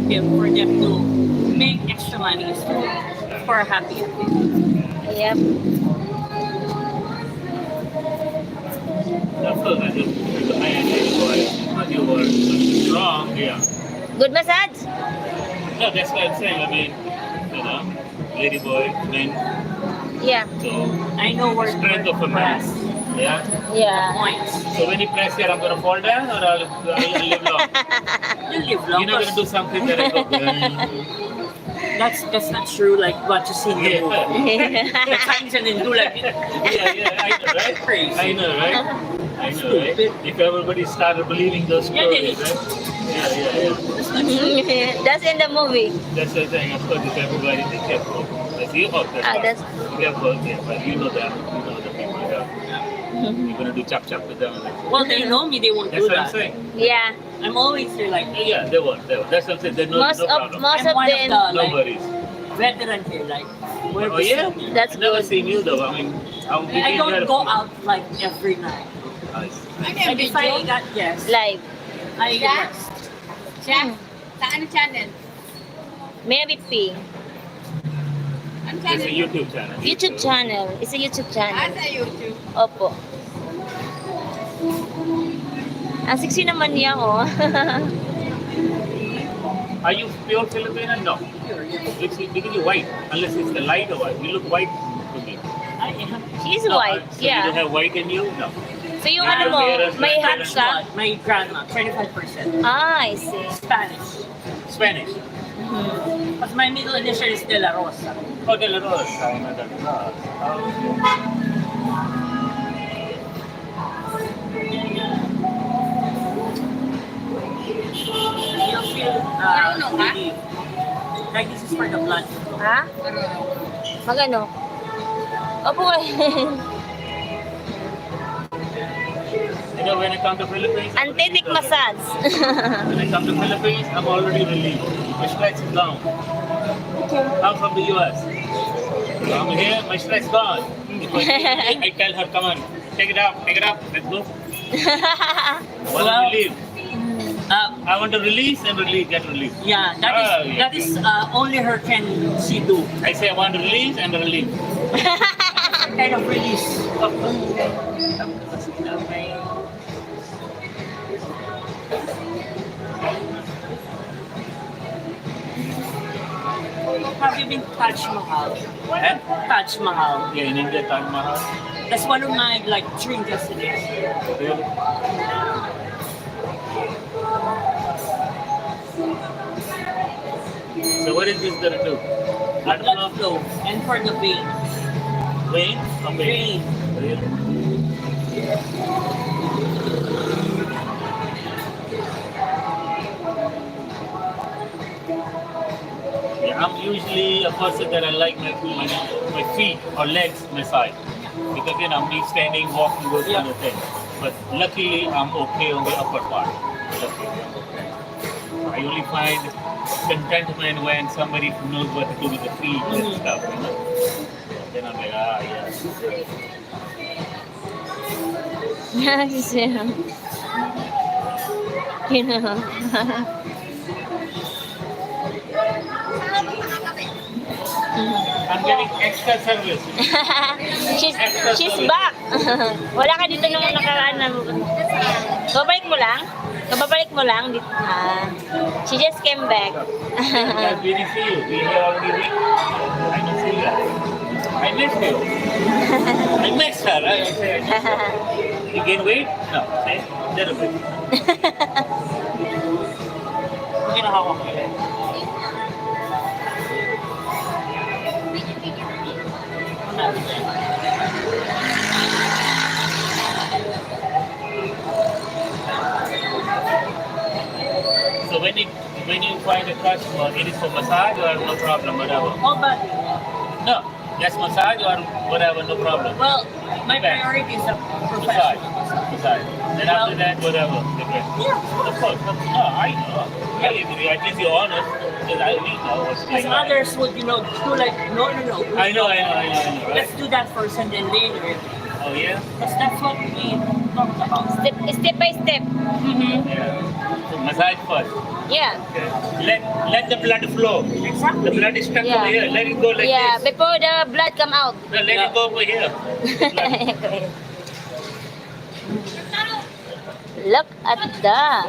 incentive for them to make extra money for a happy ending. Yep. Of course, I just when you were strong, yeah. Good massage? No, that's what I'm saying. I mean, you know, lady boy, men. Yeah. So I know where strength of a man. Yeah. Yeah. Points. So when you press here, I'm gonna fall down or I'll live long. You live long. You're not gonna do something that I go. That's not true. Like what you see in the Yeah. movie. The times and then do like it. Yeah, I know, right? Crazy. I know, right? I know, right? If everybody started believing those Yeah, stories, right? Yeah. That's not true. That's in the movie. That's the thing. Of course, if everybody be careful. That's you hope That's careful, yeah, but you know that. You know the people that you're gonna do chop with them. Well, they know me. They won't That's do what I'm that. saying. yeah. I'm always here like, Yeah, they won't. That's what I'm saying. They know Most no of problem. most I'm of one of them. the No like worries. veteran here. Like, where Oh yeah? That's I've never good. seen you though. I mean, I don't go out like every night. Nice. Like if I got yes, Live. I Yeah. yes. Chef, saan ang channel? Mary P. Ang It's channel? a YouTube channel. YouTube channel. It's a YouTube channel. Sa YouTube. Opo. Ang sexy naman niya, oh. Are you pure Filipina? No. Because you're white. Unless it's the light or white. You look white to me. I am. She's No, white. so you don't Yeah. have white in you? No. So yung ano mo, may hat ka? My grandma, 25%. Ah, I see. Spanish. Spanish. Because my middle initial is De La Rosa. Oh, De La Rosa. I know that. You'll feel Marunong ka? relief. Like this is for the blood. Ha? Magano? Opo. You know, when I come to Philippines, Antitic massage. when I come to Philippines, I'm already relieved. My stress is gone. I'm from the US. I'm here, my stress gone. I tell her, come on, take it up, let's go. What Well, do we leave? I want to release and get released. Yeah, that is only her can she do. I say I want to release and relieve. Kind of release. Have you been Taj Mahal? Eh? Taj Mahal. Yeah, in India, Taj Mahal. That's one of my like dream destinations. Really? So what is this gonna do? Blood Blood flow? flow and for the vein. Vein? From vein? Vein. Really? Yeah, I'm usually a person that I like my feet or legs massage. Because you know, me standing, walking, those kind of things. But luckily, I'm okay on the upper part. Luckily, I'm okay. I only find contentment when somebody knows what to do with the feet and stuff, you know. Then I'm like, yes. You know. I'm getting extra service. She's back. Wala ka dito nung nakaraan na. Babalik mo lang? Kababalik mo lang? She just came back. I've been to see you. Been here already week. I don't see you. I miss you. I miss her. I say, you gain weight? No. Say, little bit. Ginahawa ko. So when you find a customer, it is for massage or no problem, whatever. All body. No, just massage or whatever, no problem. Well, my Okay. priority is a Massage. professional. Massage. Then after that, whatever. Different. Yeah. Of course. No, I know. At least you're honest. Because I really know what's Because going on. others would, do like, no. I know, right? Let's do that first and then later. Oh, yeah? Because that's what we talked about. Step by step. Mm-hmm. Yeah. So massage first. Yeah. Okay. Let the blood flow. Exactly. The blood is stuck Yeah. over here. Let it go like Yeah, this. before the blood come out. No, let it go over here. Look at that.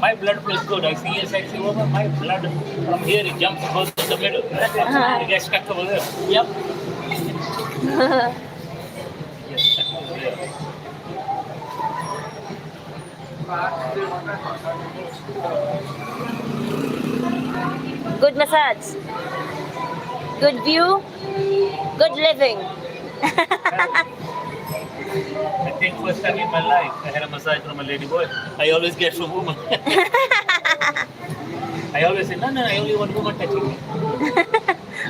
My blood flow is good. I see a sexy woman. My blood from here it jumps and goes in the middle. It gets stuck over there. Yep. Yes, stuck over here. Good massage. Good view. Good living. I think first time in my life I had a massage from a lady boy. I always get from woman. I always say, no, I only want woman touching me.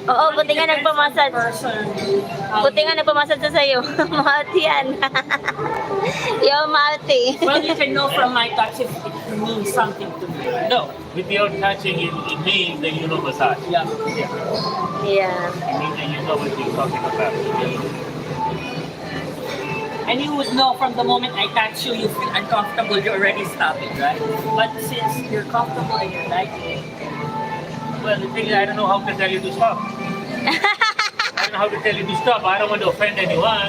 Oo, buti nga Depends on the nagpamassage. person. Buti nga nagpamassage sa sa'yo. Malate yan. Yo, Malate. Well, you can know from my touch if it means something to me. No, with your touching, it means that you know massage. Yeah. Yeah. Yeah. It means that you know what you're talking about. And you would know from the moment I touch you, you feel uncomfortable, you already stop it, right? But since you're comfortable and you're liking it, Well, the thing is, I don't know how to tell you to stop. I don't know how to tell you to stop. I don't want to offend anyone.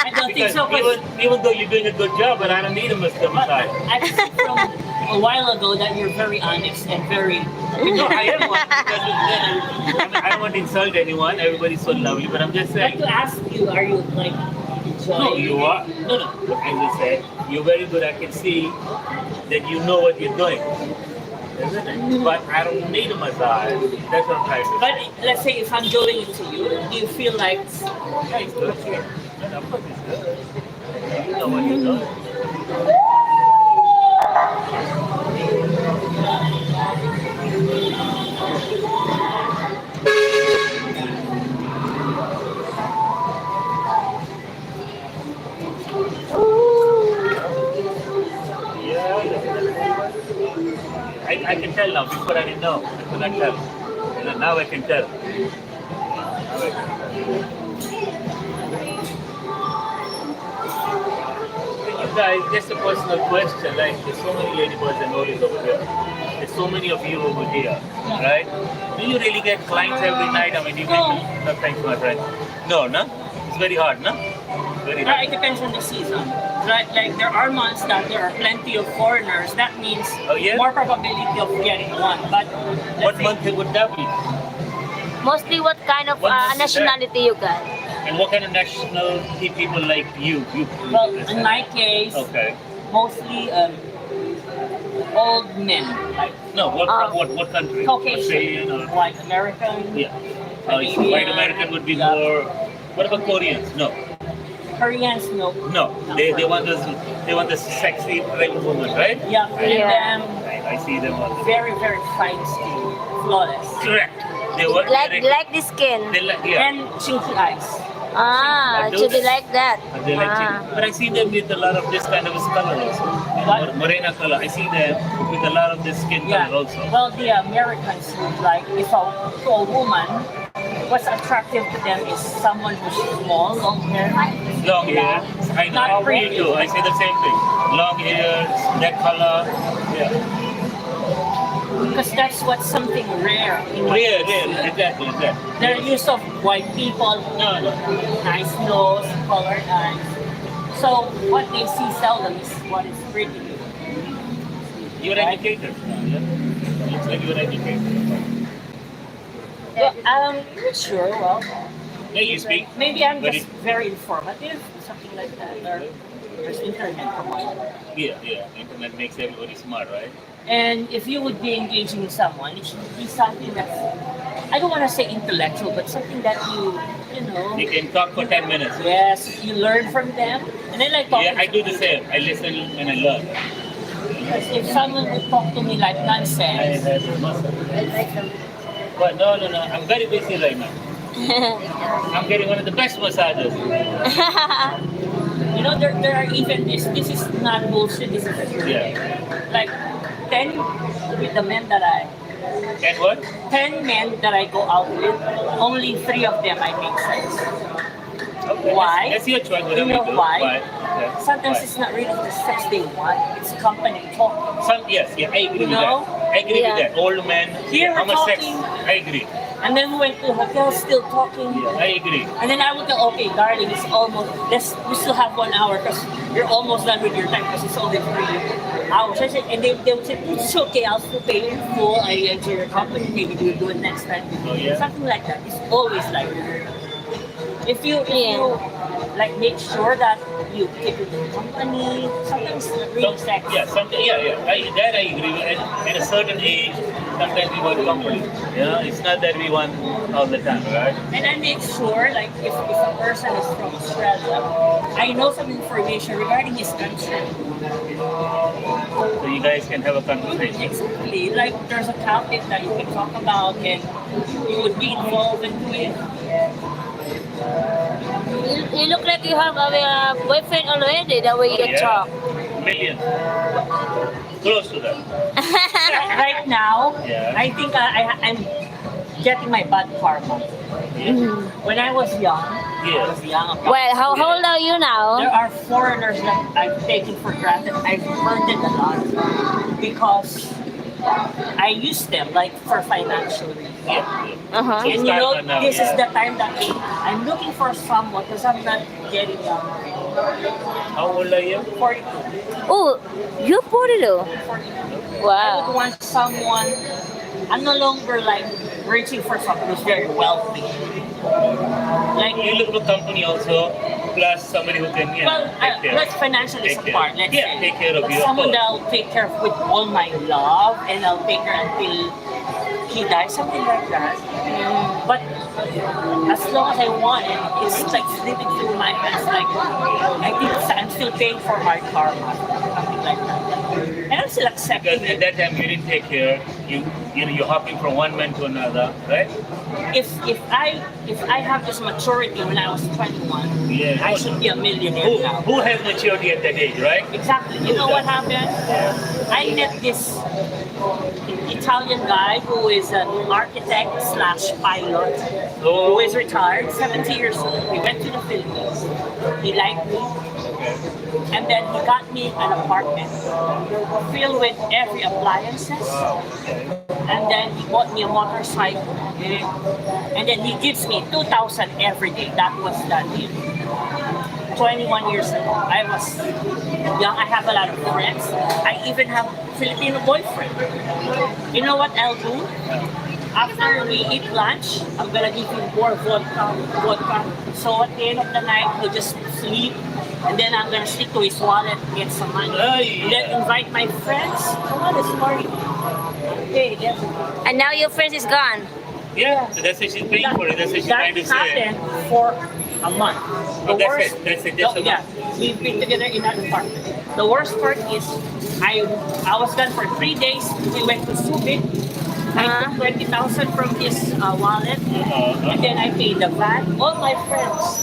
I don't think Because so. even though you're doing a good job, but I don't need a massage. I've seen from a while ago that you're very honest and very. No, I am one. Because, I don't want to insult anyone. Everybody's so lovely, but I'm just I'd like saying. to ask you, are you like No, enjoying? you are. No. As I said, you're very good. I can see that you know what you're doing. Isn't it? But I don't need a massage. That's what I'm trying to say. But let's say if I'm doing it to you, do you feel like Yeah, it's good. No, of course it's good. You know what you're doing. Yeah. I can tell now. Before I didn't know. I could not tell. Now I can tell. You guys, just a personal question. Like, there's so many ladyboys and ladies over here. There's so many of you over here, right? Do you really get clients every night? I mean, you No. get. No, thanks, my friend. No. It's very hard, no? Very hard. it depends on the season. Right? Like there are months that there are plenty of foreigners. That means Oh, yeah? more probability of getting one. But What month would that be? Mostly what kind of What month is that? nationality you got? And what kind of nationality people like you? Well, in my case, Okay. mostly old men, like No, what country? Australian Caucasian, or white American, yeah. Canadian, White American would be yeah. more. What about Koreans? No. Koreans, no. No, they want the sexy pregnant woman, right? Yeah, and Yeah. them I see them all. very, very fine skin, flawless, Correct. They want Like the skin. they like yeah. and chinky eyes. Ah, it should be like that. They like Ah. chicken. But I see them with a lot of this kind of color also. What? Morena color. I see them with a lot of this skin Yeah. color also. Well, the Americans would like if to a woman, what's attractive to them is someone who's small, long hair. Long hair. I know. Not Me pretty. too. I say the same thing. Long hair, that color. Yeah. Because that's what's something rare. Rare. Exactly. They're used of white people, No. nice nose, colored eyes. So what they see seldom is what is pretty. You're educated. Yeah. Looks like you're educated. Well, not sure. Well, Yeah, you speak. maybe I'm But just very informative, something like that. Or there's internet for one. Yeah. Internet makes everybody smart, right? And if you would be engaging with someone, it should be something that's, I don't want to say intellectual, but something that you know, You can talk for 10 minutes. yes, you learn from them. And I like talking Yeah, I do the same. I listen and I learn. because if someone would talk to me like I nonsense, have a muscle. But no. I'm very busy right now. I'm getting one of the best massages. you know, there are even this is not bullshit, this is true. Yeah. Like 10 with the men that And what? 10 men that I go out with, only 3 of them I make sense. Okay. Why? That's your choice. Whatever You know do. why? But Okay. sometimes Right. it's not really the sex they want. It's company talk. Yes, yeah, I agree You with know? that. I agree Yeah. with that. Old men, Here how we're much sex? talking. I agree. And then we went to a hotel, still talking. Yeah, I agree. And then I would go, okay, darling, it's almost, we still have 1 hour because you're almost done with your time because it's only 3 hours. I said, and they would say, it's okay, I'll still pay you in full. I enjoy your company, maybe we'll do it next time. Oh, yeah? Something like that. It's always like that. If you like make sure that you keep it in company, sometimes real sex. Yeah, something. Yeah. That I agree with. At a certain age, sometimes we want company. Yeah, it's not that we want all the time, right? And I make sure, like, if a person is from Australia, I know some information regarding his country. So you guys can have a conversation. Exactly. Like, there's a topic that you can talk about and you would be involved into it. You look like you have a boyfriend already, the way you Yeah. talk. Millions. Close to that. Right now, Yeah. I think I'm getting my bad karma. When I was young, Yeah. Well, how old are you there now? are foreigners that I've taken for granted. I've earned it a lot because I use them like for financial reasons. Yeah. Uh-huh. So it's And you know, time now, this is yeah. the time that I'm looking for someone because I'm not getting How old are you? 42. Oh, you put it. 42. I would Wow. want someone, I'm no longer like reaching for someone who's very wealthy. Like, You look for company also, plus somebody who can, well, take care. let's financially Take care. support. Let's Yeah, say. take care of But you, of someone course. that I'll take care of with all my love and I'll take her until he dies, something like that. But as long as I want it, it's like slipping through my hands. Like, I think I'm still paying for my karma, something like that. And I'm still accepting Because at it. that time you didn't take care. You're hopping from one man to another, right? If I have this maturity when I was 21, Yeah. I should be a millionaire now. Who has maturity at that age, right? Exactly. You know what happened? I met this Italian guy who is an architect slash pilot who is retired, 70 years old. He went to the Philippines. He liked me. And then he got me an apartment filled with every appliances. And then he bought me a motorcycle. And then he gives me 2,000 every day. That was the deal. 21 years ago. I was young. I have a lot of friends. I even have Filipino boyfriend. You know what I'll do? After we eat lunch, I'm gonna give him more vodka. So at the end of the night, he'll just sleep. And then I'm gonna stick to his wallet, get some money. And then invite my friends. Come on, let's party. Okay, yes. And now your friend is gone. Yeah. So that's what she's paying for it. That's what she's That trying to say. happened for a month. Oh, that's it. That's it. Just a Yeah, we've been together in that apartment. The worst part is I was gone for 3 days. We went to Subic. I took 20,000 from his wallet, and then I paid the van. All my friends,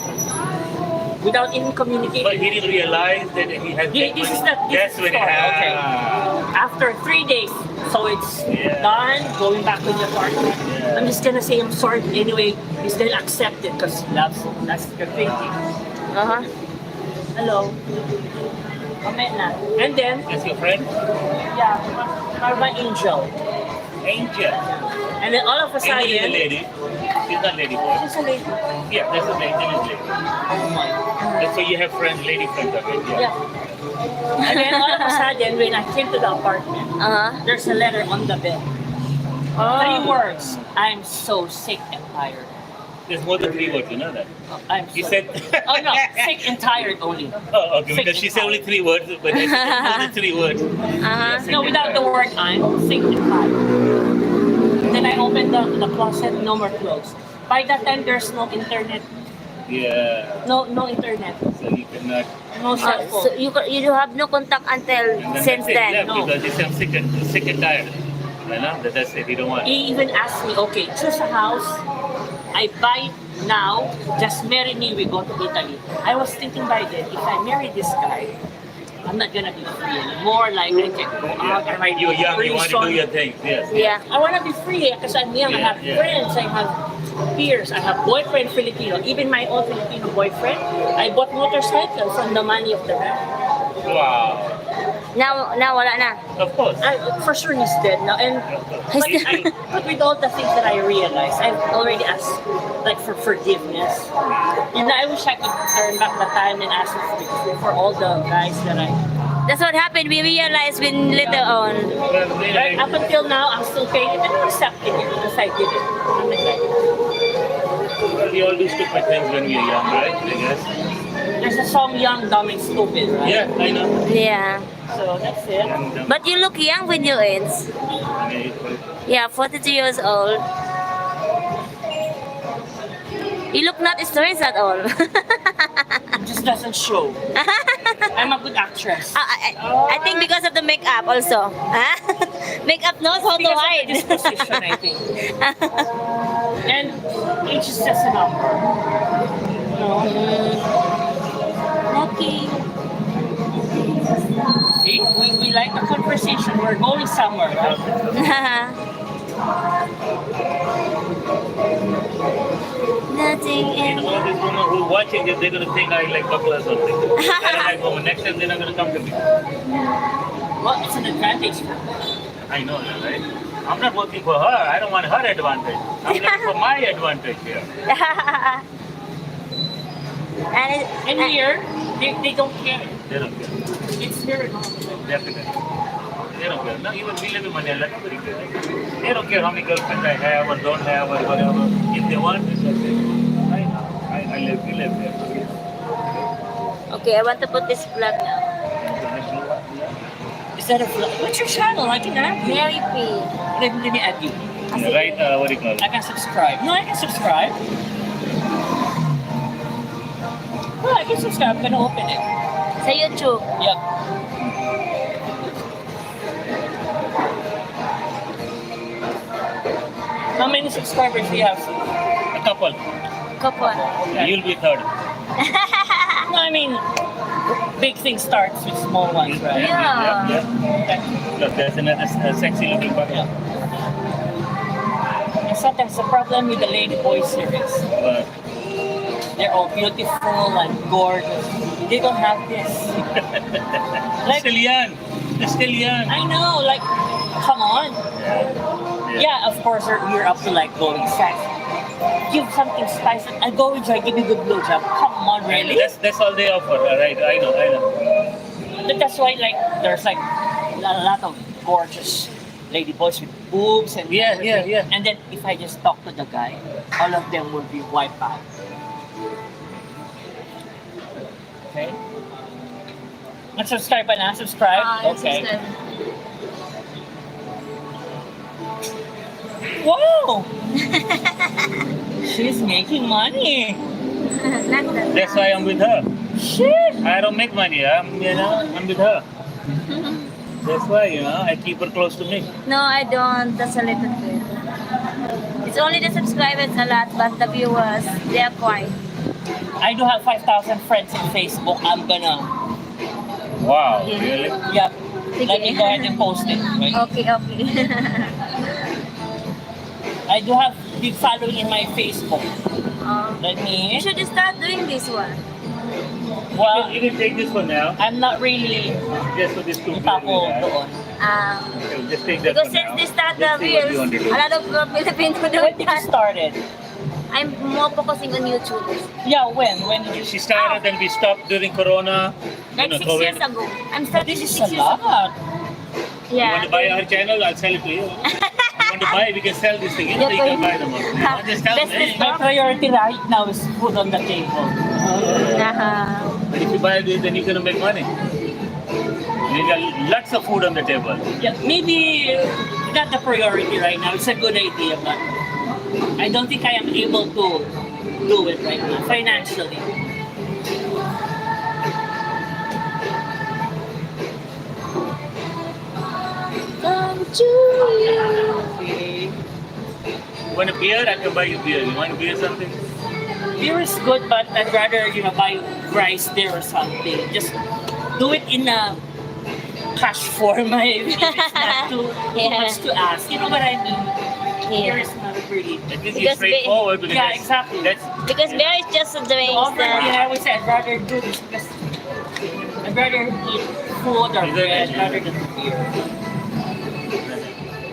without even communicating. But he didn't realize that he has. This is the That's when it story, okay. happened. After 3 days, so it's Yeah. done, going back to the apartment. Yeah. I'm just gonna say I'm sorry anyway. He's gonna accept it because he loves it. That's the thinking. Uh-huh. Hello. Comment na. And then, That's your friend? yeah, Karma Angel. Angel. And then all of a Angel is a sudden, lady. She's not lady boy. she's a lady. Yeah, that's a lady. Angel is lady. Oh my. That's why you have friends, lady friends, right? Yeah. And then all of a sudden, when I came to the apartment, Uh-huh. there's a letter on the bed. 3 Oh. words. I'm so sick and tired. There's more than 3 words, you know that? I'm You so- said. Oh no, sick and tired only. Oh, okay. Sick Because she and said only tired. 3 words, but there's more than 3 words. Uh-huh. No, without the word I'm, sick and tired. Then I opened the closet, no more clothes. By that time, there's no internet. Yeah. No internet. So you cannot. No cell So phone. you have no contact until And then since that's it, then. left No. Because you say I'm sick and tired. You know? That's it. You don't want. He even asked me, okay, choose a house. I buy it now, just marry me, we go to Italy. I was thinking by then, if I marry this guy, I'm not gonna be free anymore. Like, I can go out, I might You're young. free You want to do son. your thing. Yes. Yeah. I wanna be free because I'm young, I Yeah, have yeah. friends, I have peers. I have boyfriend Filipino. Even my own Filipino boyfriend. I bought motorcycle from the money of the rent. Wow. Now wala na. Of course. For sure he's dead now. And but with all the things that I realized, I've already asked like for forgiveness. And I wish I could turn back the time and ask for all the guys that I. That's what happened. We realized when later on. Right up until now, I'm still paying it and I'm accepting it because I did it. I'm excited. We all do stupid things when we are young, right? I guess. There's a song Young, Dumb and Stupid, right? Yeah, I know. Yeah. So that's it. And, But you look young when you age. Yeah, 42 years old. You look not stressed at all. It just doesn't show. I'm a good actress. I think because of the makeup also. Huh? Makeup knows how to Because of hide. the disposition, I think. And age is just a number. No. Lucky. See, we like the conversation. We're going somewhere, right? Nothing You know, all these women who are watching it, they're going to think I like buckle or something. I don't like women. Next time they're not going to come to me. Well, it's an advantage for me. I know that, right? I'm not working for her. I don't want her advantage. I'm looking for my advantage here. And here, they don't care. They don't care. It's here and all. Definitely. They don't care. No, even we live in Manila. They don't care how many girlfriends I have or don't have or whatever. If they want, it's okay. We live there. Okay, I want to put this vlog now. Is that a vlog? What's your channel? I can add you. Mary P. Let me add you. Right, what do you call it? I can subscribe. No, I can subscribe. Well, I can subscribe. I'm gonna open it. Sa YouTube. Yep. How many subscribers do you have? A couple. Couple. You'll be third. No, I mean, big thing starts with small ones, right? Yeah. Yeah. Look, there's another sexy looking bugger. Yeah. And sometimes the problem with the Lady Boy series, they're all beautiful and gorgeous. They don't have this. They're still young. They're still young. I know, like, come on. Yeah, of course, you're up to like going sex. Give something spicy. I go enjoy, give me a good blowjob. Come on, really? That's all they offer. Right, I know. But that's why, like, there's like a lot of gorgeous lady boys with boobs and Yeah. And then if I just talk to the guy, all of them will be wiped out. Okay. Subscribe na? Subscribe? Okay. Wow! She's making money. That's why I'm with her. Shit! I don't make money. I'm with her. That's why, I keep her close to me. No, I don't. That's a little bit. It's only the subscribers a lot, but the viewers, they are quiet. I do have 5,000 friends in Facebook. I'm gonna, Wow, really? yeah. Let me go ahead and post it. Right? Okay. I do have big following in my Facebook. Let You me, should start doing this one. well, You can take this one now. I'm not really Just for this two ipapo doon. Okay, just take that Because one since now. they start the Just see what reels, you want to do. a lot of Filipino do When did you that. started? I'm more focusing on YouTube. Yeah, when? When did you She started and we stopped during Corona. Like 6 COVID. years ago. I'm starting This is 6 a years ago. lot. You Yeah. want to buy our channel? I'll sell it to you. You want to buy? We can sell this thing. You can buy them. Just tell Business me. My priority right now is food on the table. But if you buy this, then you're gonna make money. You got lots of food on the table. Yeah, maybe not the priority right now. It's a good idea, but I don't think I am able to do it right now financially. Come to you. Okay. You want a beer? I can buy you beer. You want a beer something? Beer is good, but I'd rather buy rice there or something. Just do it in a cash form. Maybe it's not too much to ask. You know what I mean? Here is not pretty. It is Because straightforward because Yeah, exactly. that's Because beer is just a drink. Over that- here, I would say I'd rather do this because I'd rather eat food or Is it? bread rather than beer.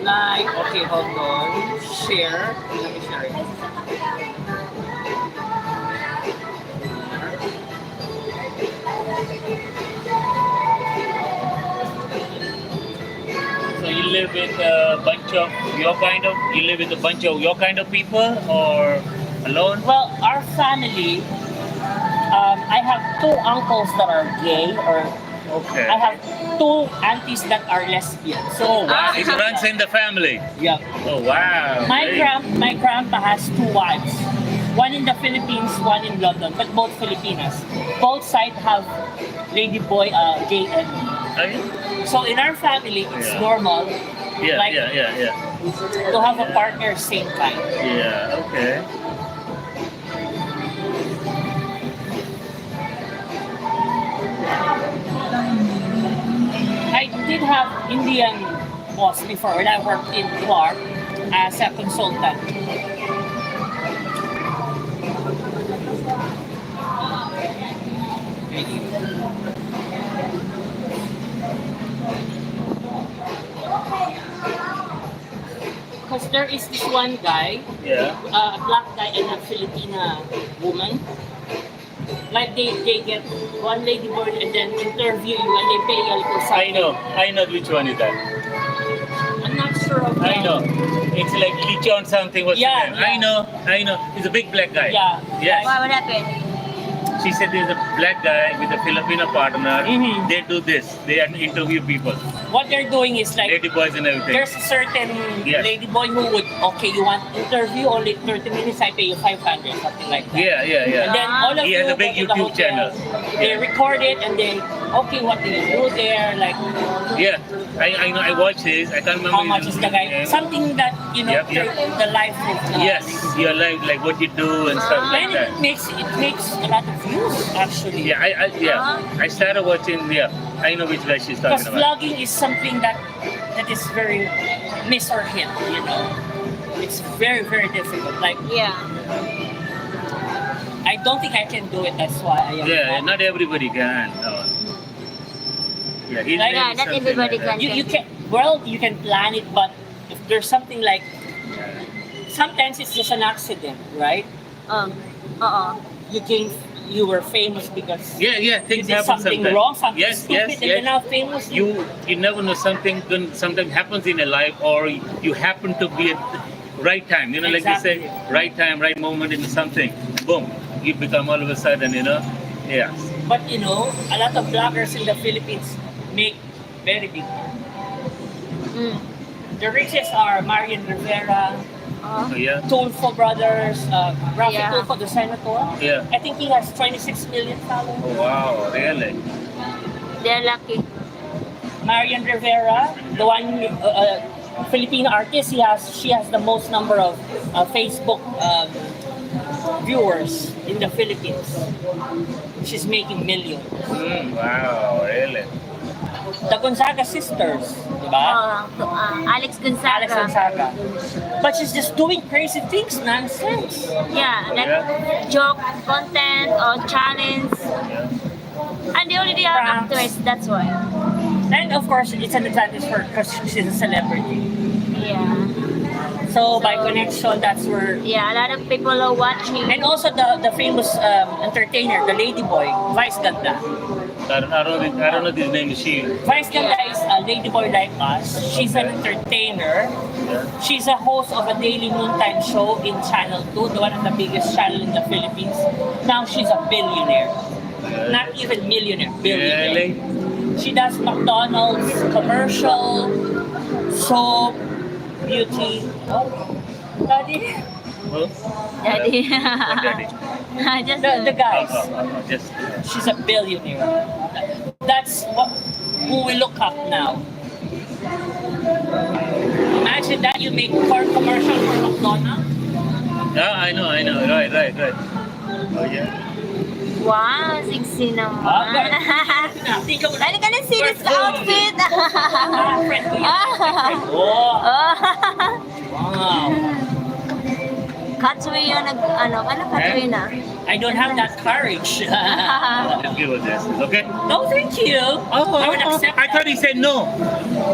Like, okay, hold on. Share. Let me share it. so you live with a bunch of your kind of you live with a bunch of your kind of people or alone? Well, our family, I have two uncles that are gay, or Okay. I have two aunties that are lesbian. Oh So, wow, it runs in the family. yeah. Oh wow. My grandpa has two wives. One in the Philippines, one in London, but both Filipinas. Both sides have lady boy, gay and Okay. so in our family it's Yeah. normal Yeah, like yeah. to have a partner same kind. Yeah, okay. I did have Indian boss before when I worked in Clark as a consultant. Because there is this one guy, Yeah. a black guy and a Filipina woman. Like they get one lady board and then interview you and they pay you a little something. I know which one is that. I'm not sure of I know. It's like Lichon something what's Yeah, his name? yeah. I know. He's a big black guy. Yeah. Yes. What happened? She said there's a black guy with a Filipino partner. Mhm. They do this. They interview people. What they're doing is like Lady boys and everything. there's a certain Yes. lady boy who would you want interview only 30 minutes, I pay you 500, something like that. Yeah. And then all of He you has a go big to the YouTube channel. hotel, they Yeah. record it and then what do you do there? Like Yeah. I know. I watched his. I can't remember how much his is the guy? name. Something that Yep, yep. the life of Yes, your life, like what you do and stuff like and that. it makes a lot of views actually. Yeah, I started watching. Yeah, I know which guy she's Because talking about. vlogging is something that is very miss or hit, It's very, very difficult. Like Yeah. I don't think I can do it. That's why I am. Yeah, not everybody can. No. Yeah, his Like- name Yeah, is not something everybody like that. can. You can you can plan it, but if there's something like sometimes it's just an accident, right? You were famous because Yeah, you things did happen something sometimes. wrong, something Yes, stupid, and you're now famous. You never know something happens in your life, or you happen to be at the right time. Like you say, Exactly. right time, right moment in something. Boom, you become all of a sudden. Yeah. But a lot of bloggers in the Philippines make very big. Mm. The richest are Marian Rivera, So yeah. Tulfo brothers, Rafi Yeah. Tulfo, the senator. Yeah. I think he has 26 million followers. Oh, wow, really? They're lucky. Marian Rivera, the one Filipino artist, she has the most number of Facebook viewers in the Philippines. She's making millions. Wow, really? The Gonzaga sisters, di ba? Alex Gonzaga. Alex Gonzaga. But she's just doing crazy things, nonsense. Yeah, like Yeah. joke, content, or challenge. And they already are Pranks. actors, that's why. And of course, it's an advantage for her because she's a celebrity. Yeah. So by connection, that's where. Yeah, a lot of people are watching. And also the famous entertainer, the lady boy, Vice Ganda. I don't know his name. Is she? Vice Ganda is a lady boy like us. She's an entertainer. Yeah. She's a host of a daily noontime show in Channel 2, the one of the biggest channel in the Philippines. Now she's a billionaire. Not even millionaire, billionaire. Really? She does McDonald's commercial, soap, beauty. Oh, Daddy. Oh, Daddy. what daddy? Just The guys. Just. She's a billionaire. That's who we look up now. Imagine that you make car commercial for McDonald's. Yeah, I know. Right. Oh yeah. wow, sexy naman. Think of Dali ka na serious outfit. friend ko yun. Ah. Oh, Oh. wow. Katsui yung Katsui na. I don't have that courage. Thank you for this. Okay. No, thank you. I would accept I thought he said no.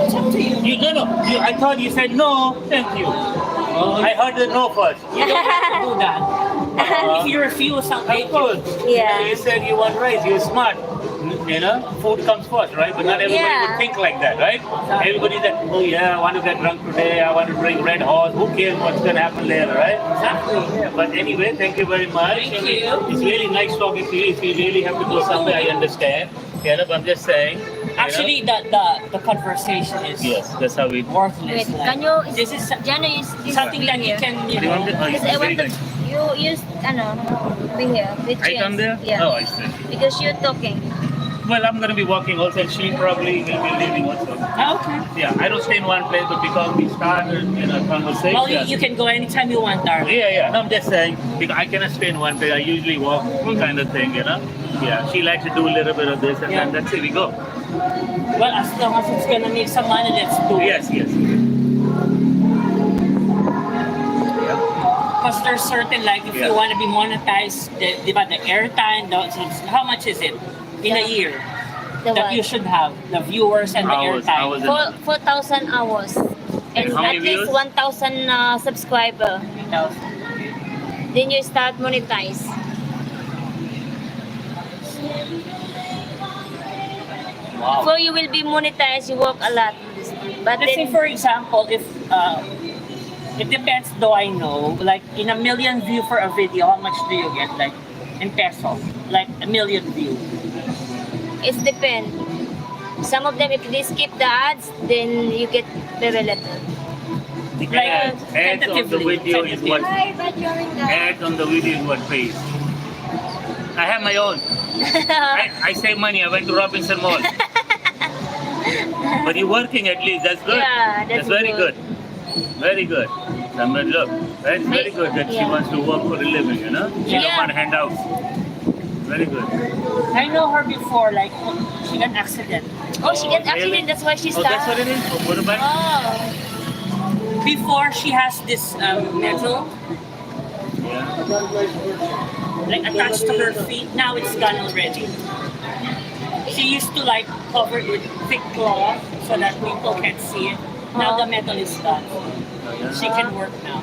It's up to you. No. I thought you said no. Thank you. I heard the no first. You don't have to do that. If you refuse, I'll Of take course. you. Yeah. You said you want rice. You're smart. You know, food comes first, right? But not everybody Yeah. would think like that, right? Everybody that, oh yeah, I want to get drunk today. I want to drink Red Horse. Who cares what's gonna happen later, right? Exactly. Yeah, but anyway, thank you very much. Thank I mean, you. It's really nice talking to you. If you really have to go somewhere, I understand. Yeah, but I'm just saying. Actually, the conversation is Yes, that's how we. worthless. Wait, Like, can you, this is Jana, is something that you can, you Do you want know. to- oh, Because I want very to, good. you use, be here with I come there? Yeah. Oh, I see. Because you're talking. Well, I'm going to be walking also, and she probably will be leaving also. Okay. Yeah, I don't stay in one place, but because we started a conversation. Well, you can go anytime you want, darling. Yeah. No, I'm just saying, because I cannot stay in one place. I usually walk, kind of thing, you know. Yeah, she likes to do a little bit of this, and Yeah. then that's it, we go. Well, as long as it's gonna make some money, let's do it. Yes. Yeah. Because there's certain, like, if Yeah. you want to be monetized, the airtime, how much is it in a year The that what? you should have? The viewers and the Hours, airtime. hours. 4,000 hours. And how many at least views? 1,000 subscriber. Then you start monetize. Wow. Before you will be monetized, you work a lot. But Let's say, then, for example, if it depends, though I know, like in a million view for a video, how much do you get, like in peso? Like a million view. it depends. Some of them, if they skip the ads, then you get very little. The Like, ads on the tentatively, video is what ads on the video is what pays. I have my own. I save money. I went to Robinson Mall. But you're working at least. That's good. Yeah, that's very good. good. Very good. Someone look. That's very good that she Yeah. wants to work for a living. You know. She don't Yeah. want handouts. Very good. I know her before, like she got an accident. Oh, she get Really? accident. That's why she Oh, that's what started. it is. Oh, what about? Oh. Before she has this metal Yeah. like attached to her feet. Now it's gone already. She used to like cover it with thick cloth so that people can't see it. Now the metal is gone. She can work now.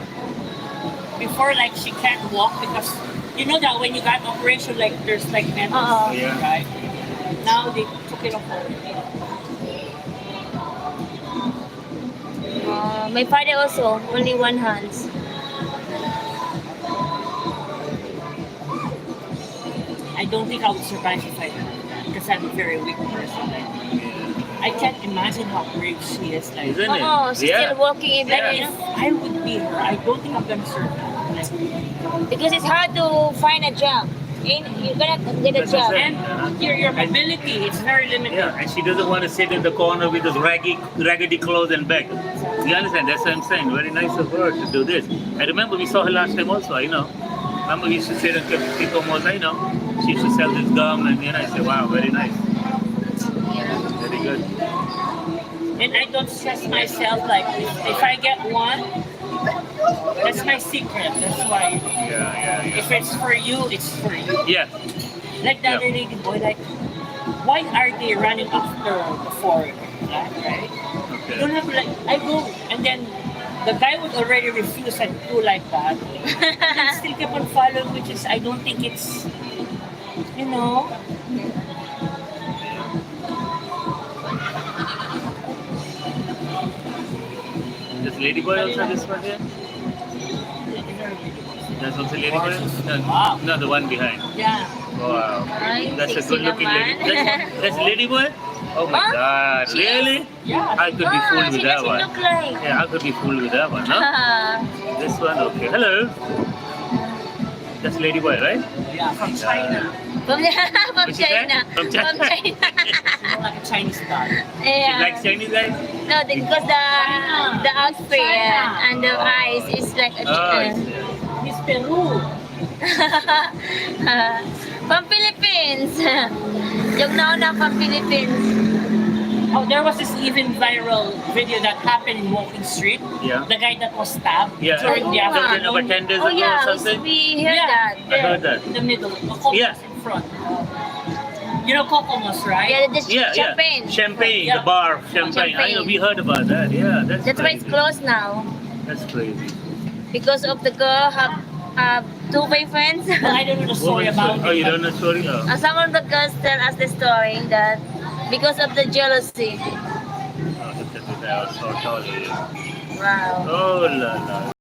Before, like she can't walk because you know that when you got operation, like there's like metal, Yeah. right? Now they took it off already. My father also, only one hands. I don't think I would survive if I because I'm a very weak person. I can't imagine how brave she is. Like, Isn't it? Oh, she's Yeah. still working even, Yeah. you know. if I would be her, I don't think I'm gonna survive. Like, Because it's hard to find a job. You're gonna get a That's the job. same. and your mobility, it's very limited. Yeah, and she doesn't want to sit in the corner with those raggedy clothes and bag. You understand? That's what I'm saying. Very nice of her to do this. I remember we saw her last time also, I know. Remember we used to sit and keep almost, I know. She used to sell this gum and I said, wow, very nice. Very good. And I don't stress myself like if I get one, that's my secret. That's why Yeah. if it's for you, it's for you. Yeah. Like the other lady boy, like why are they running after the foreign? Right? You don't Okay. have to like I go and then the guy would already refuse and do like that. And still keep on following, which is I don't think it's you know. This ladyboy also this one here? That's also ladyboy? Wow. No, the one behind. Yeah. Wow. Ay, That's a sexy good looking lady. naman. That's ladyboy? Oh my Huh? god. Really? Yeah. I could be fooled She with that doesn't one. look like. Yeah, I could be fooled with that one, no? This one, okay. Hello. That's ladyboy, right? Yeah, from China. From Which is that? China. From China. She's more like a Chinese guy. She Yeah. likes Chinese guys? No, because the outfit and the eyes is like a Oh, Miss Peru. from Philippines. Yung nauna from Philippines. Oh, there was this even viral video that happened in Walking Street. Yeah. The guy that was stabbed Yeah. during the About afternoon. 10 days Oh ago or yeah, something. we heard Yeah. that. I heard that. In the middle, the Cocos Yeah. in front. You know Cocos, right? Yeah, the Yeah, champagne. yeah. Champagne, Yeah. the bar, champagne. I know, we heard about that. Yeah, that's That's why it's crazy. closed now. That's crazy. Because of the girl have two boyfriends. But I don't know the story Woman's about story. Oh, it. you but don't know the story? Oh. Some of the girls tell us the story that because of the jealousy. Oh, look at that. I was so tall. Wow. Oh, la la.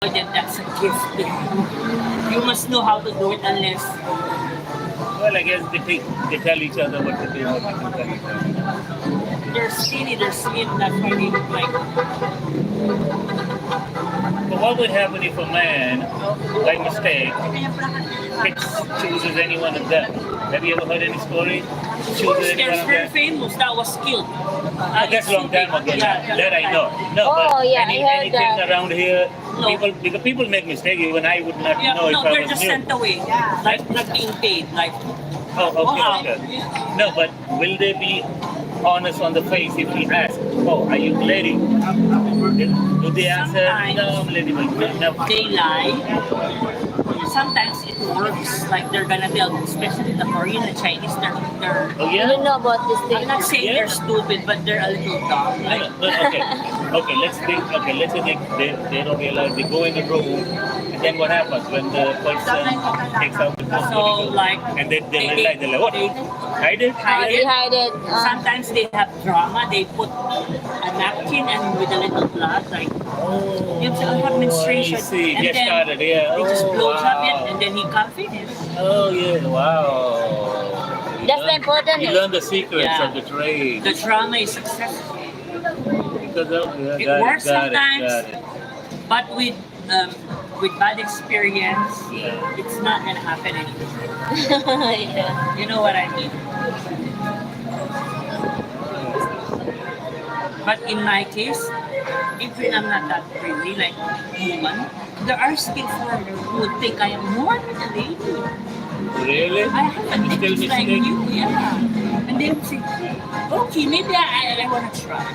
Then that's a gift. You must know how to do it unless Well, I guess they tell each other what to do, what to tell each other. they're skinny, they're slim, that's why they look like. But what would happen if a man, by mistake, chooses any one of them? Have you ever heard any story? Chooses any one There's of very them? famous, that was killed. I guess a long time ago. Yeah, That I know. No, Oh, but yeah, I heard anything that. around here, No. because people make mistakes. Even I would not Yeah, know no, if I they're was just new. sent away. Like not being paid. Like Oh, okay, wow. okay. No, but will they be honest on the face if we ask, oh, are you lady? Would they answer, Sometimes. no, I'm lady, but no. They lie. Sometimes it works. Like they're gonna tell, especially the Korean and Chinese, they're Oh, You yeah? don't know about this I'm thing. not saying Yeah. they're stupid, but they're a little dumb. No, Like, no, okay. Okay, let's think. Okay, let's say they don't realize they go in the room, and then what happens when the person takes out the phone? so like And they realize they're like, what? they Hide it? hide They it. hide it. Sometimes they have drama. They put a napkin and with a little blood, like Oh, you have menstruation, I see. and Get then started, yeah. they just Oh, blows up wow. it, and then he can't finish. Oh, yeah, wow. That's the important. You learn the secrets Yeah. of the trade. The drama is successful, Because of, yeah, It got works got sometimes. Got it. but with bad experience, Yeah. it's not gonna happen anymore. Yeah. You know what I mean? But in my case, even I'm not that really like human, there are still foreigners who would think I am more than a lady. Really? I have an Still image like mistake? you, yeah. And they would say, okay, maybe I want to try.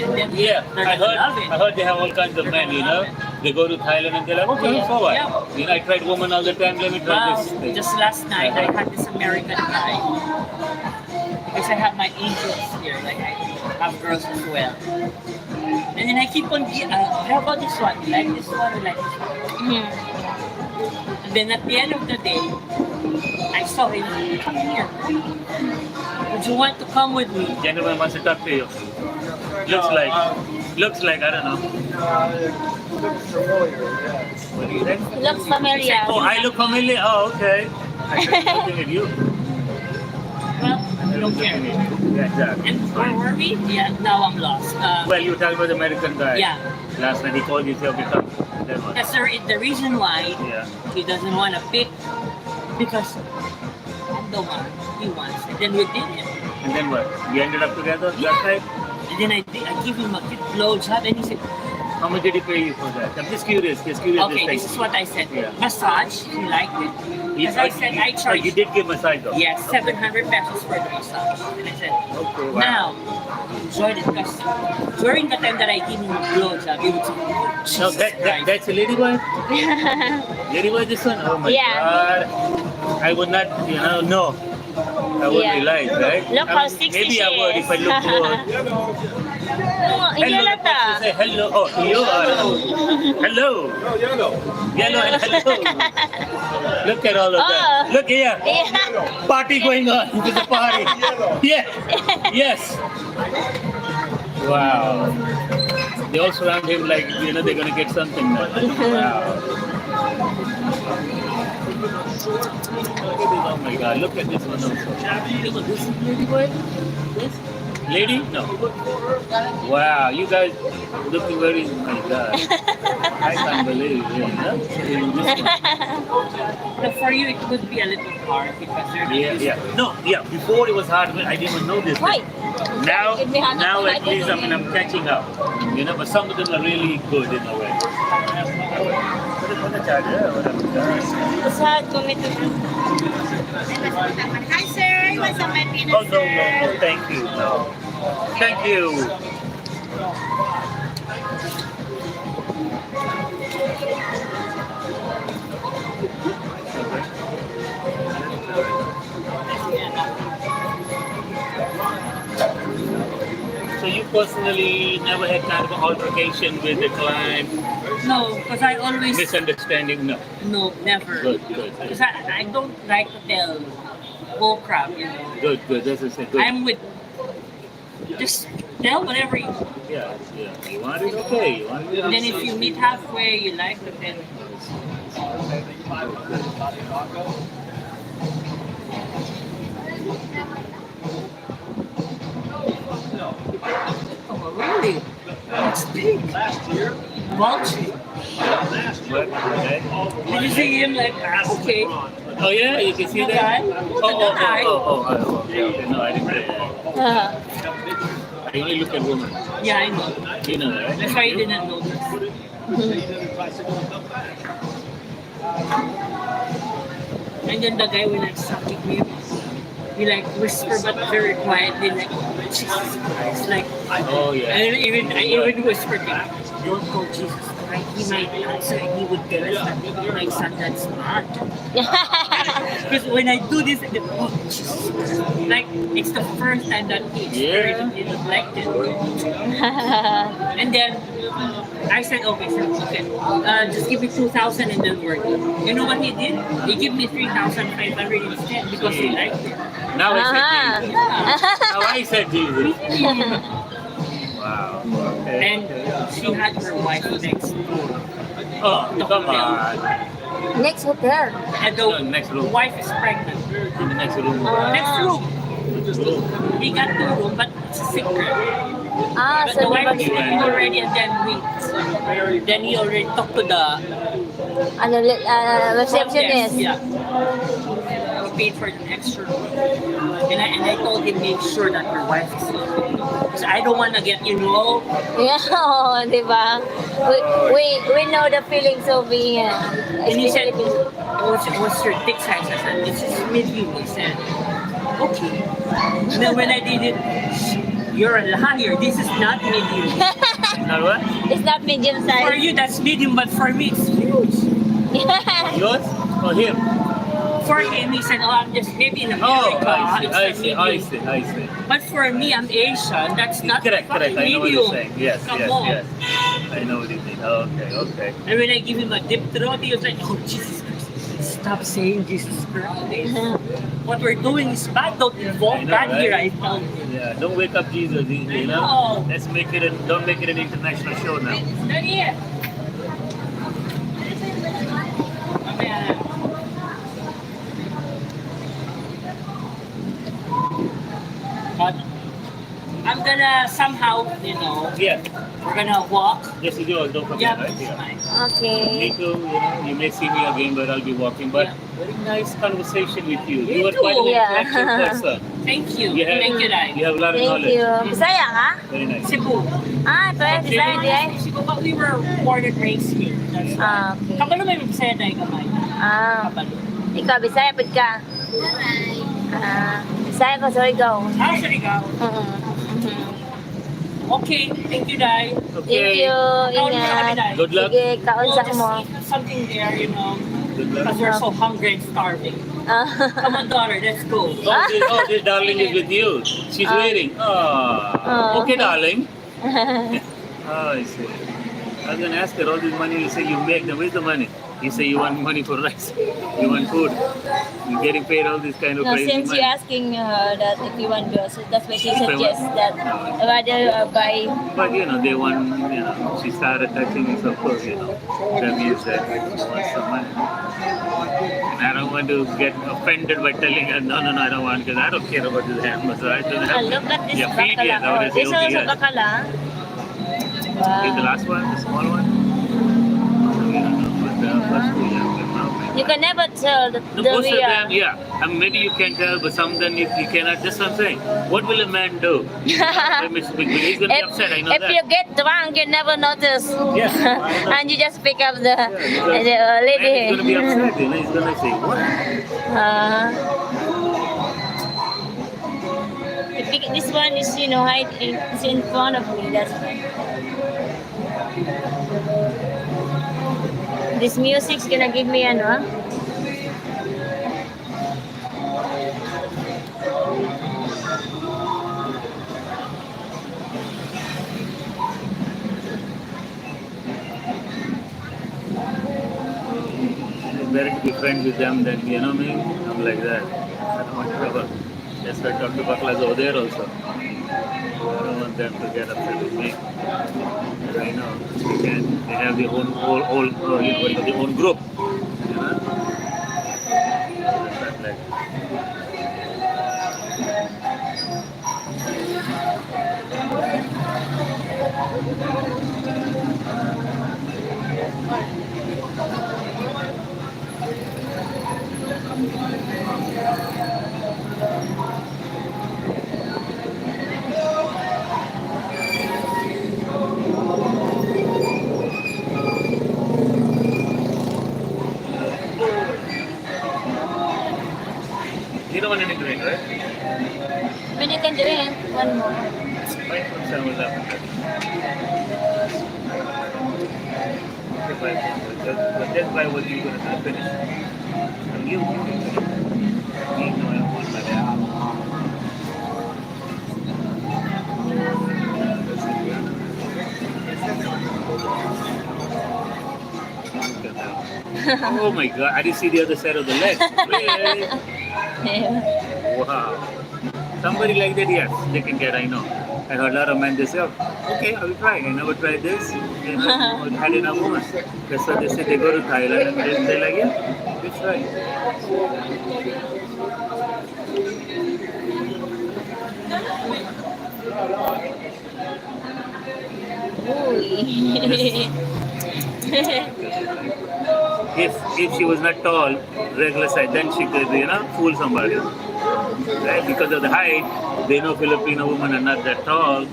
And then Yeah, they're I gonna love it. heard they have all kinds of men, you know. They go to Thailand and they're like, okay, Yeah. so what? Yeah. You know, I tried woman all the time, let me try Wow, this thing. just last night I had this American guy. Because I have my angels here, like I have girls as well. And then I keep on, how about this one? You like this one? You like this one? Mhm. And then at the end of the day, I saw him, come here. Would you want to come with me? Gentleman wants to talk to you. Looks like, I don't know. What do you think? Looks familiar. Oh, I look familiar? Oh, okay. I tried looking at you. Well, I I look don't care. looking at you. Yeah, exactly. And where were we? Yeah, now I'm lost. Well, you were talking about the American guy. Yeah. Last night he called you, said, okay, come. Then what? That's the reason why Yeah. he doesn't want to pick, because I'm the one he wants. And then we did it. And then what? You ended up together last night? And then I give him a good blowjob, and he said, How much did he pay you for that? I'm just curious. Okay, this is what I said. Yeah. Massage, he liked it. As I said, I You charged. did give massage though? Yes, 700 pesos for the massage. And I said, Okay, wow. now, enjoy it because during the time that I give him blowjob, he would say, No, that's a ladyboy? Ladyboy this one? Oh my Yeah. god. I would not, no. I wouldn't Yeah. realize, right? Look how 60 maybe she I would is. if I look good. Hindi Hello, halata. say hello. Oh, to you. Hello. Yellow and hello. Look at all of that. Oh. Look here. Yeah. Party going on. It's a party. Yeah. Yes. Wow. They all surround him like, they're going to get something now. Wow. Oh my god, look at this one also. Look at this lady boy. This lady? No. Wow, you guys looking very, oh my god. I can't believe it. Huh? but for you, it could be a little hard because you're not used Yeah. No, yeah, before it was hard, but I didn't even know this. Why? Now at least I'm catching up. But some of them are really good in a way. Sad ko may Hi, sir. You want some Filipina, Oh, no, thank you. No. Thank you. So you personally never had kind of an altercation with the client, No, because I always misunderstanding? No. no, never. Good. Because I don't like to tell bull crap. Good. That's a good. I'm with just tell whatever you. Yeah. You want it? Okay. You want it? And then if you meet halfway, you like it, then oh really? It's big. Vulture. What? Okay. Did you see him like okay? Oh yeah, you can see The that. guy? Okay. No, I didn't say that. I only look at women. Yeah, I know. You know that, right? That's why you didn't notice. And then the guy will like sucking me. He like whisper but very quietly like Jesus Christ. Like Oh yeah. I even whispered back, don't call Jesus Christ. He might answer and he would tell us that my son got smart. Because when I do this, I go, oh Jesus Christ. Like it's the first time that he experienced it like this. And then I said, okay, just give me 2,000 and then work. You know what he did? He gave me 3,500 instead because he liked it. Now I Ah. said Jesus. Now I said Jesus. Wow. Okay. And she had her wife next door. Oh, come on. Next hotel. And No, next the room. wife is pregnant. In the next room. Next room. Next room. He got 2 rooms, but it's a secret. Ah, But so the wife is di ba, sleeping already and then he already talked to the receptionist? Yeah. He paid for the extra room. And I told him make sure that her wife is sleeping. Because I don't want to get, Yeah, oo, di ba? We know the feelings of being and he said, what's your dick size? I said, this is medium. He said, okay. And then when I did it, you're a liar. This is not medium. Now what? It's not medium For size. you, that's medium, but for me, it's huge. Yours or him? For him, he said, oh, I'm just maybe in Oh, America. I it's see. a medium. I see. But for me, I'm Asian. That's not Correct. fucking I know what medium. you're saying. Yes. Come on. I know what you mean. Okay. And when I give him a dip throat, he was like, oh, Jesus Christ. Stop saying Jesus Christ. What we're doing is bad. Don't involve I know, God right? here, I tell you. Yeah, don't wake up Jesus, I know. Let's make it don't make it an international show now. Not yet. But I'm gonna gonna somehow, you know, Yeah. we're gonna walk. This is yours. Don't Yeah, forget, right? it's Yeah. fine. Me Okay. too, you know, you may see me again, but I'll be walking. But Yeah. very nice conversation with you. Me You were quite an too. Yeah. intellectual person. Thank you. You have, Thank you, Dai. you have a lot of Thank knowledge. you. Bisaya ka? Very nice. Cebu. Ah, pwede Bisaya di ay. Cebu, but we were born and raised here. That's why. Ah, okay. Kabalo may Bisaya tayo kamay. Ah, Kabalo. ikaw Bisaya pud ka. Ah, Bisaya ko so ikaw. Ah, sorry ka. Okay, thank you, Dai. Thank you. Kaon mo na kami, Ingat. Dai. Good luck. Sige, kaon We'll sa just mo. eat something there, you know, Good luck. because we're so hungry and starving. Ah. Come on, daughter, let's go. This darling is with you. She's waiting. Oh. Okay, darling. I see. I was gonna ask her all this money. You say you make them. Where's the money? You say you want money for rice. You want food. You're getting paid all this kind of No, crazy since money. you're asking that if you want to, so that's why she If I suggests want- that rather buy. But you know, they want, you know, she started touching me, so of course, you know, that means that she wants some money. And I don't want to get offended by telling her, no, I don't want, because I don't care about this hand massage. Doesn't have Look at this your feet bakala. here. I would say, This okay, also yeah. bakala. Okay, the Wow. last one, the small one. I don't know, but first two, yeah. But now, You can never tell the most of real. them, yeah. I mean, maybe you can tell, but some of them you cannot. That's what I'm saying. What will a man do? He's going to be upset. I know if that. you get drunk, you never notice. Yes, I know. And you just pick up the, because the lady. Man is going to be upset. You know, he's going to say, what? This one is, you know, it's in front of me. That's why. This music's gonna give me ano. It's better to be friends with them than, you know me. I'm like that. I don't want trouble. That's why Dr. Bakla is over there also. I don't want them to get upset with me. And I know they have their own you know, their own group. You know? That's like you don't want any drink, right? When you can drink one more. Fine from 7-Eleven. Okay, fine. But just buy what you're gonna finish. And you can finish. Me, no, I don't want my dad. Oh my god, I didn't see the other side of the leg. Really? Wow. Somebody like that, yes, they can get, I know. I heard a lot of men, they say, oh, okay, I will try. I never tried this. You know, had enough woman. That's why they say they go to Thailand and they're like, yeah, let's try. Uy. If she was not tall, regular size, then she could, you know, fool somebody. Right? Because of the height, they know Filipino women are not that tall.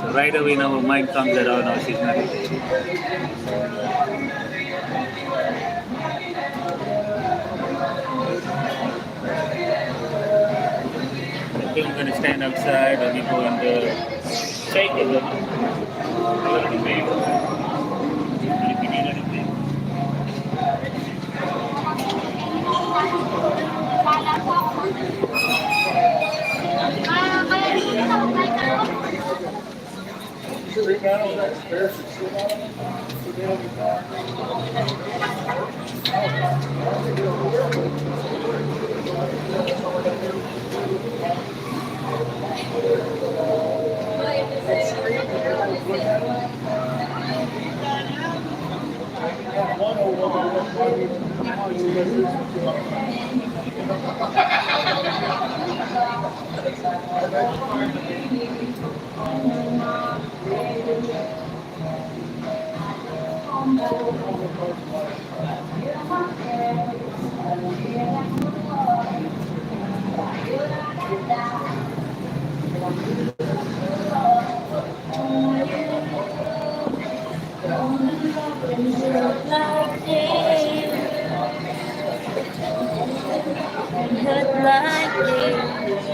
So right away now our mind comes that, oh no, she's not a lady. I think I'm gonna stand outside or we go in the shake it, you know? A little bit. And if you need anything. Like this, hurt like this.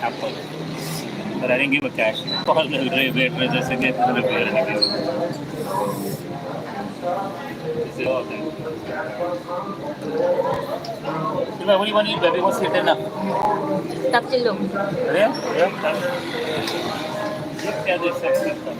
Apple. But I didn't give a cash. All the waitress just said, get the beer and I gave it. They say, oh, thank you. Diba, what do you want to eat, baby? What's your dinner? Tapsilog. Yeah? Yeah? Look at this sexy stuff.